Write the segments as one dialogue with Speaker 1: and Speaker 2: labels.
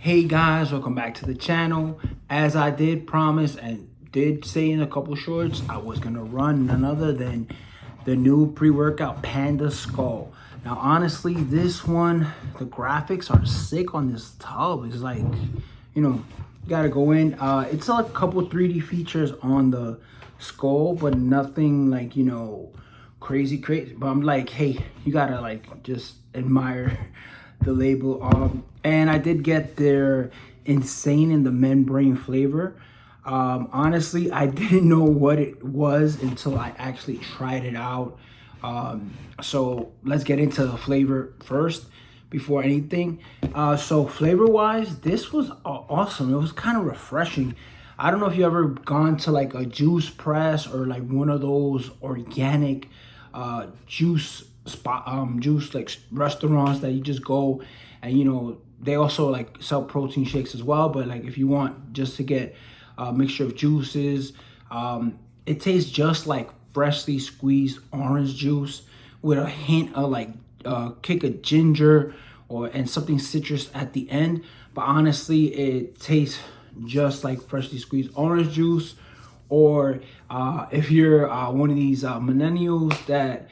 Speaker 1: Hey guys, welcome back to the channel. As I did promise and did say in a couple shorts, I was gonna run none other than the new pre-workout Panda Skull. Now honestly, this one, the graphics are sick on this tub. It's like, you gotta go in. It's a couple 3D features on the skull, but nothing like, crazy. But I'm like, hey, you gotta like just admire the label. And I did get their Insane in the Membrane flavor. Honestly, I didn't know what it was until I actually tried it out. So let's get into the flavor first before anything. So flavor wise, this was awesome. It was kind of refreshing. I don't know if you ever gone to like a juice press or like one of those organic juice juice like restaurants that you just go and they also like sell protein shakes as well, but like if you want just to get a mixture of juices, it tastes just like freshly squeezed orange juice with a hint of like kick of ginger and something citrus at the end. But honestly, it tastes just like freshly squeezed orange juice. Or if you're one of these millennials that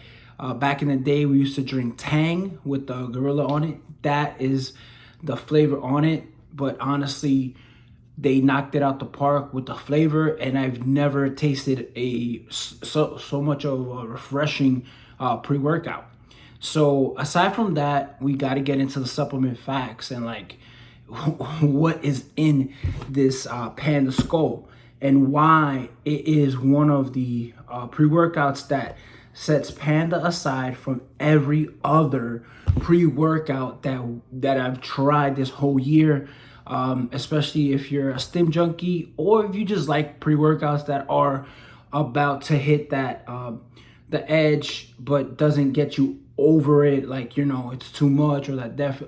Speaker 1: back in the day we used to drink Tang with the gorilla on it, that is the flavor on it. But honestly, they knocked it out the park with the flavor, and I've never tasted so much of a refreshing pre-workout. So aside from that, we got to get into the supplement facts and like what is in this Panda Skull and why it is one of the pre-workouts that sets Panda aside from every other pre-workout that I've tried this whole year. Especially if you're a stim junkie or if you just like pre-workouts that are about to hit that the edge but doesn't get you over it, like it's too much or that death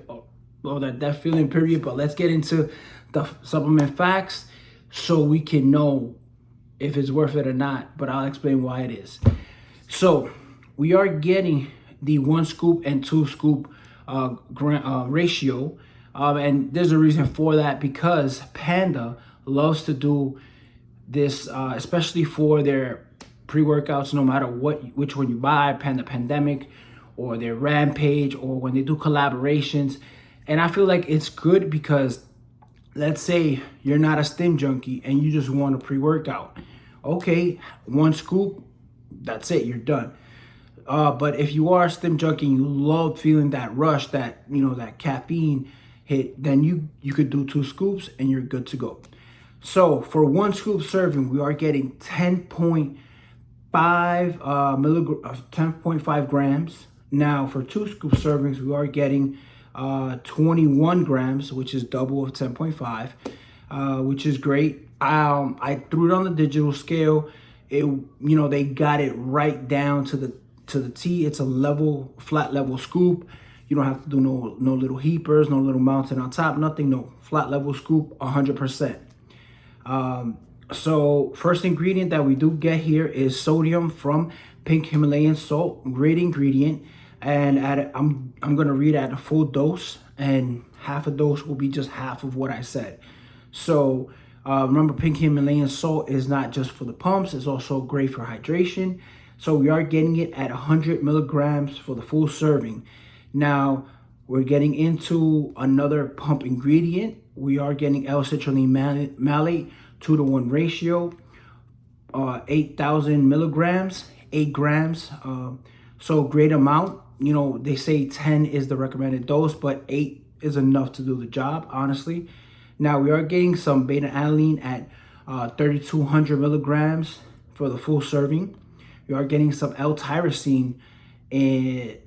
Speaker 1: feeling period. But let's get into the supplement facts so we can know if it's worth it or not, but I'll explain why it is. So we are getting the 1 scoop and 2 scoop ratio. And there's a reason for that, because Panda loves to do this, especially for their pre-workouts, no matter which one you buy, Panda Pandemic or their Rampage, or when they do collaborations. And I feel like it's good because let's say you're not a stim junkie and you just want a pre-workout. Okay, 1 scoop, that's it, you're done. But if you are a stim junkie and you love feeling that rush, that that caffeine hit, then you could do 2 scoops and you're good to go. So for 1 scoop serving, we are getting 10.5 10.5 grams. Now for 2 scoop servings, we are getting 21 grams, which is double of 10.5, which is great. I threw it on the digital scale. They got it right down to the T. It's a flat level scoop. You don't have to do no little heapers, no little mountain on top, nothing. No, flat level scoop, 100%. So first ingredient that we do get here is sodium from pink Himalayan salt, great ingredient. And I'm gonna read at a full dose, and half a dose will be just half of what I said. So remember, pink Himalayan salt is not just for the pumps, it's also great for hydration. So we are getting it at 100 milligrams for the full serving. Now we're getting into another pump ingredient. We are getting L-citrulline malate 2-to-1 ratio, 8,000 milligrams, 8 grams. So great amount. They say 10 is the recommended dose, but 8 is enough to do the job, honestly. Now we are getting some beta alanine at 3,200 milligrams for the full serving. We are getting some L-tyrosine, and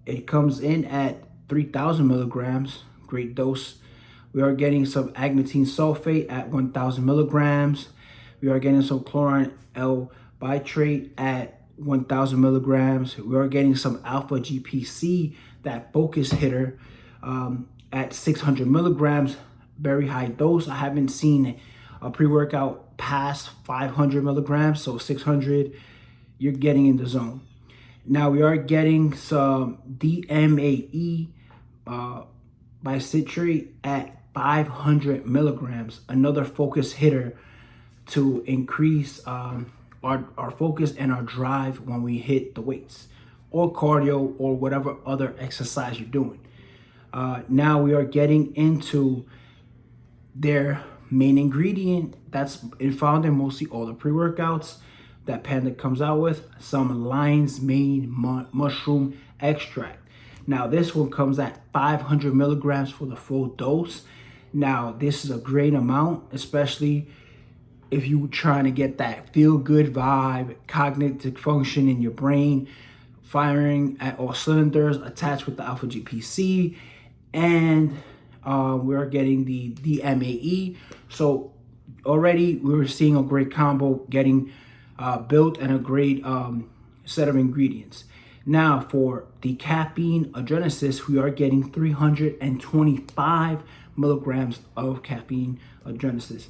Speaker 1: it comes in at 3,000 milligrams, great dose. We are getting some agmatine sulfate at 1,000 milligrams. We are getting some chlorine L-bitrate at 1,000 milligrams. We are getting some alpha GPC, that focus hitter, at 600 milligrams, very high dose. I haven't seen a pre-workout past 500 milligrams, so 600, you're getting in the zone. Now we are getting some DMAE bicitrate at 500 milligrams, another focus hitter to increase our focus and our drive when we hit the weights or cardio or whatever other exercise you're doing. Now we are getting into their main ingredient that's found in mostly all the pre-workouts that Panda comes out with, some lion's mane mushroom extract. Now this one comes at 500 milligrams for the full dose. Now this is a great amount, especially if you're trying to get that feel-good vibe, cognitive function in your brain, firing at all cylinders, attached with the alpha GPC, and we're getting the DMAE. So already we're seeing a great combo getting built and a great set of ingredients. Now for the caffeine adrenasis, we are getting 325 milligrams of caffeine adrenasis.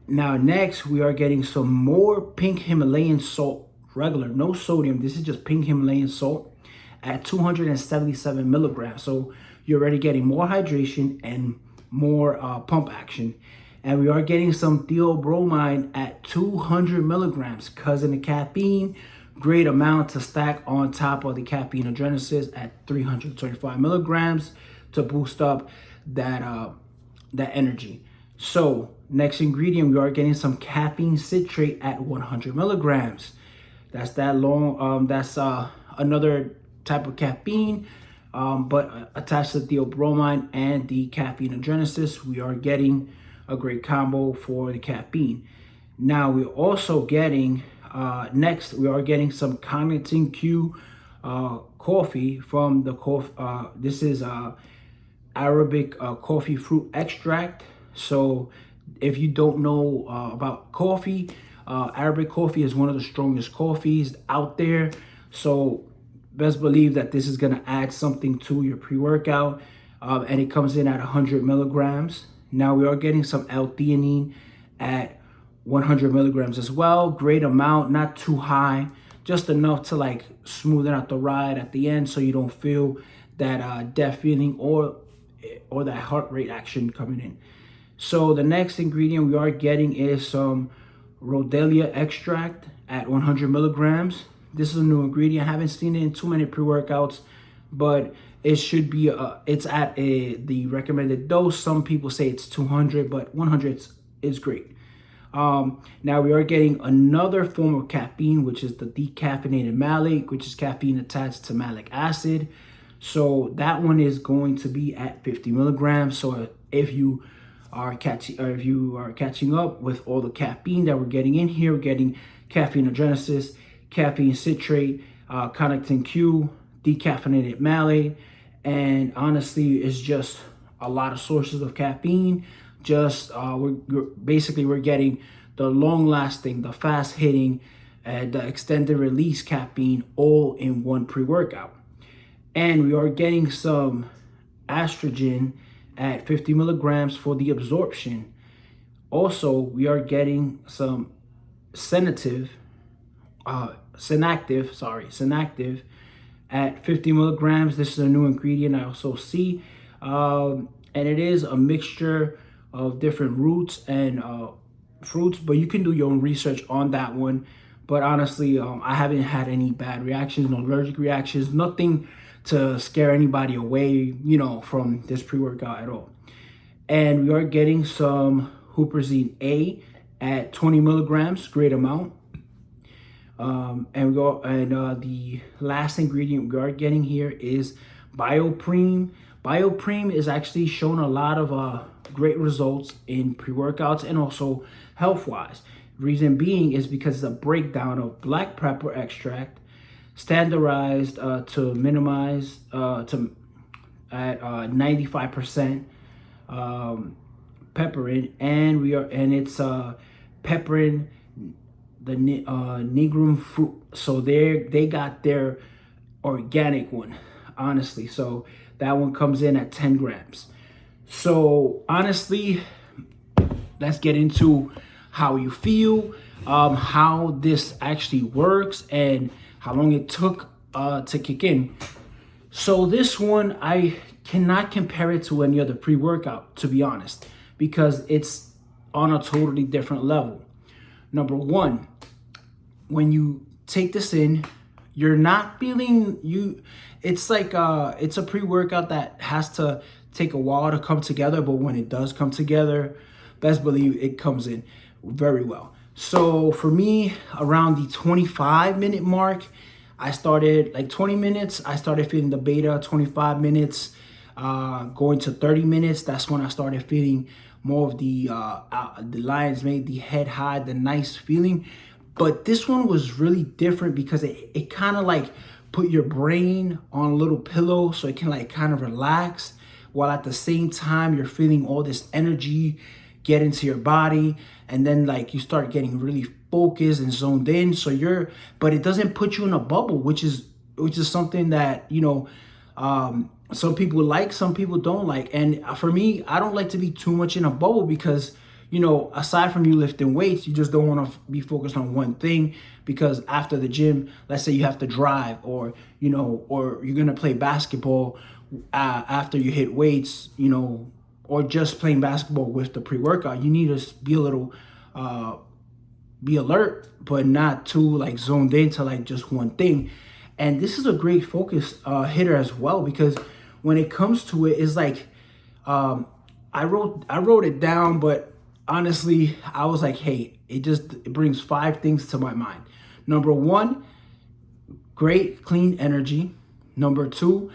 Speaker 1: Now next, we are getting some more pink Himalayan salt, regular, no sodium. This is just pink Himalayan salt at 277 milligrams. So you're already getting more hydration and more pump action. And we are getting some theobromine at 200 milligrams, cousin of caffeine. Great amount to stack on top of the caffeine adrenasis at 325 milligrams to boost up that energy. So next ingredient, we are getting some caffeine citrate at 100 milligrams. That's that long, that's another type of caffeine, but attached to theobromine and the caffeine adrenasis, we are getting a great combo for the caffeine. Now we're also getting, next we are getting some Connington Q coffee from the coffee. This is Arabic coffee fruit extract. So if you don't know about coffee, Arabic coffee is one of the strongest coffees out there. So best believe that this is going to add something to your pre-workout, and it comes in at 100 milligrams. Now we are getting some L-theanine at 100 milligrams as well. Great amount, not too high, just enough to like smoothen out the ride at the end so you don't feel that death feeling or that heart rate action coming in. So the next ingredient we are getting is some Rhodiola extract at 100 milligrams. This is a new ingredient. I haven't seen it in too many pre-workouts, but it should be, it's at the recommended dose. Some people say it's 200, but 100 is great. Now we are getting another form of caffeine, which is the decaffeinated malic, which is caffeine attached to malic acid. So that one is going to be at 50 milligrams. So if you are catching up with all the caffeine that we're getting in here, we're getting caffeine adrenasis, caffeine citrate, Connington Q, decaffeinated malate, and honestly, it's just a lot of sources of caffeine. Just we're getting the long-lasting, the fast-hitting, the extended release caffeine all in one pre-workout. And we are getting some estrogen at 50 milligrams for the absorption. Also, we are getting some Senactive at 50 milligrams. This is a new ingredient I also see. And it is a mixture of different roots and fruits, but you can do your own research on that one. But honestly, I haven't had any bad reactions, no allergic reactions, nothing to scare anybody away, you know, from this pre-workout at all. And we are getting some Huperzine A at 20 milligrams, great amount. The last ingredient we are getting here is Biopreme. Biopreme is actually shown a lot of great results in pre-workouts and also health-wise. Reason being is because it's a breakdown of black pepper extract, standardized to minimize at 95% pepperin, and it's pepperin the nigrum fruit. So they got their organic one, honestly. So that one comes in at 10 grams. So honestly, let's get into how you feel, how this actually works, and how long it took to kick in. So this one, I cannot compare it to any other pre-workout, to be honest, because it's on a totally different level. Number one, when you take this in, you're not feeling it's like it's a pre-workout that has to take a while to come together, but when it does come together, best believe it comes in very well. So for me, around the 25-minute mark, I started like 20 minutes. I started feeling the beta. 25 minutes, going to 30 minutes. That's when I started feeling more of the lion's mane, the head high, the nice feeling. But this one was really different because it kind of like put your brain on a little pillow so it can like kind of relax, while at the same time you're feeling all this energy get into your body, and then like you start getting really focused and zoned in. So but it doesn't put you in a bubble, which is something that, you know, some people like, some people don't like. And for me, I don't like to be too much in a bubble because, you know, aside from you lifting weights, you just don't want to be focused on one thing, because after the gym, let's say you have to drive, or, you know, or you're going to play basketball after you hit weights, you know, or just playing basketball with the pre-workout, you need to be a little, be alert, but not too like zoned into like just one thing. And this is a great focus hitter as well, because when it comes to it, it's like, I wrote it down, but honestly, I was like, hey, it brings 5 things to my mind. Number 1, great clean energy. Number 2,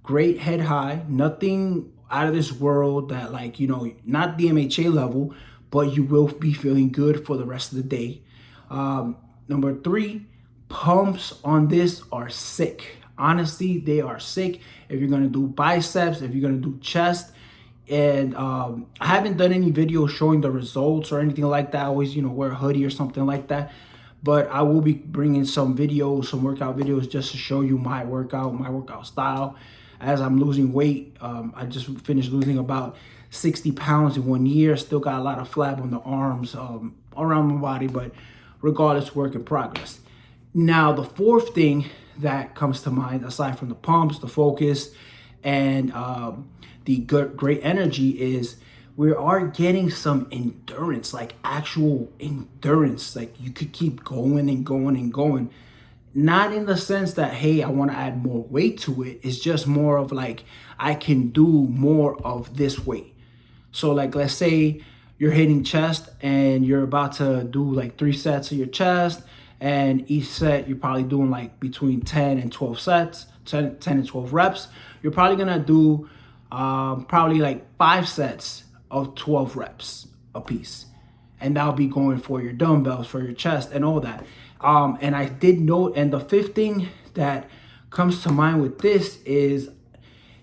Speaker 1: great head high, nothing out of this world that, like, you know, not the MHA level, but you will be feeling good for the rest of the day. Number 3, pumps on this are sick. Honestly, they are sick. If you're gonna do biceps, if you're gonna do chest, and I haven't done any videos showing the results or anything like that. I always, you know, wear a hoodie or something like that. But I will be bringing some videos, some workout videos, just to show you my workout style as I'm losing weight. I just finished losing about 60 pounds in 1 year. Still got a lot of flab on the arms, around my body, but regardless, work in progress. Now, the 4th thing that comes to mind, aside from the pumps, the focus, and the great energy, is we are getting some endurance, like actual endurance. Like you could keep going and going and going. Not in the sense that, hey, I want to add more weight to it. It's just more of like, I can do more of this weight. So like, let's say you're hitting chest and you're about to do like 3 sets of your chest, and each set you're probably doing like between 10 and 12 sets, 10 and 12 reps. You're probably gonna do probably like 5 sets of 12 reps a piece, and that'll be going for your dumbbells, for your chest, and all that. And I did note, and the 5th thing that comes to mind with this is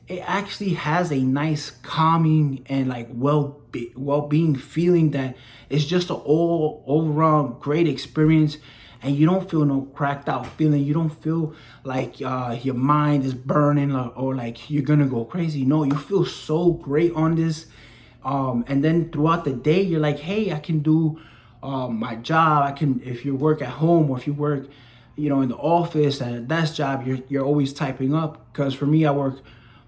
Speaker 1: it actually has a nice calming and like well-being feeling, that it's just an all-around great experience. And you don't feel no cracked out feeling. You don't feel like your mind is burning, or like you're gonna go crazy. No, you feel so great on this. And then throughout the day, you're like, hey, I can do my job. I can, if you work at home, or if you work, you know, in the office at a desk job, you're always typing up. Because for me, I work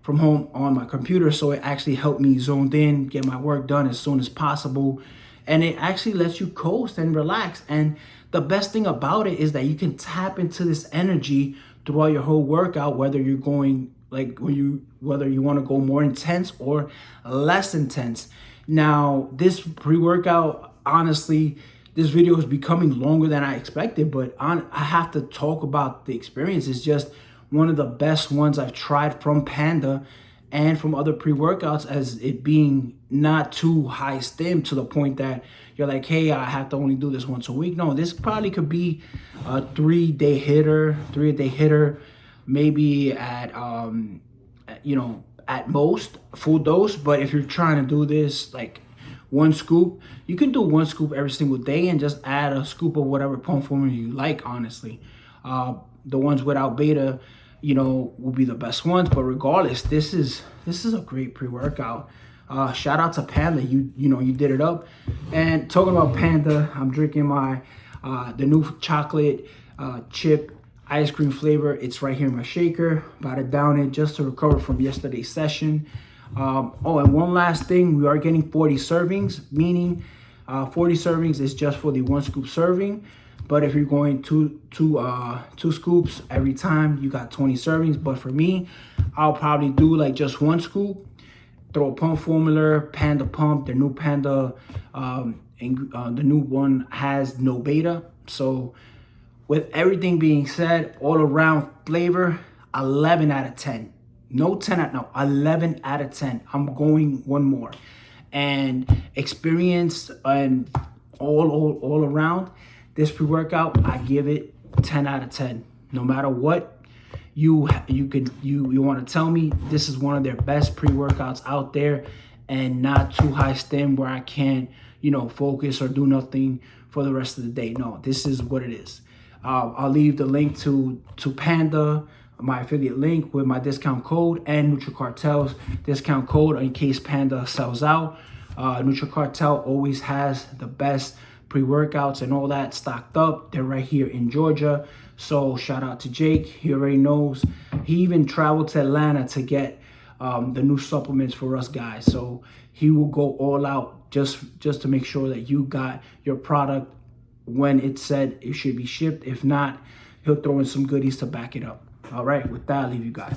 Speaker 1: from home on my computer, so it actually helped me zoned in, get my work done as soon as possible. And it actually lets you coast and relax. And the best thing about it is that you can tap into this energy throughout your whole workout, whether you're going like whether you want to go more intense or less intense. Now, this pre-workout, honestly, this video is becoming longer than I expected, but I have to talk about the experience. It's just one of the best ones I've tried from Panda and from other pre-workouts, as it being not too high stim to the point that you're like, hey, I have to only do this once a week. No, this probably could be a 3-day hitter, maybe at, you know, at most full dose. But if you're trying to do this like 1 scoop, you can do 1 scoop every single day and just add a scoop of whatever pump formula you like, honestly. The ones without beta, you know, will be the best ones. But regardless, this is a great pre-workout. Shout out to Panda. You know, you did it up. And talking about Panda, I'm drinking my the new chocolate chip ice cream flavor. It's right here in my shaker. About to down it just to recover from yesterday's session. Oh, and one last thing, we are getting 40 servings, meaning 40 servings is just for the 1 scoop serving. But if you're going two scoops every time, you got 20 servings. But for me, I'll probably do like just 1 scoop, throw a pump formula, Panda Pump. The new Panda, the new one has no beta. So with everything being said, all around flavor, 11 out of 10. No 10 out, no, 11 out of 10. I'm going one more. And experience and all around, this pre-workout, I give it 10 out of 10. No matter what you want to tell me, this is one of their best pre-workouts out there, and not too high stim where I can't, focus or do nothing for the rest of the day. No, this is what it is. I'll leave the link to Panda, my affiliate link, with my discount code and NutriCartel's discount code in case Panda sells out. NutriCartel always has the best pre-workouts and all that stocked up. They're right here in Georgia. So shout out to Jake. He already knows. He even traveled to Atlanta to get the new supplements for us guys. So he will go all out just to make sure that you got your product when it said it should be shipped. If not, he'll throw in some goodies to back it up. All right, with that, I'll leave you guys.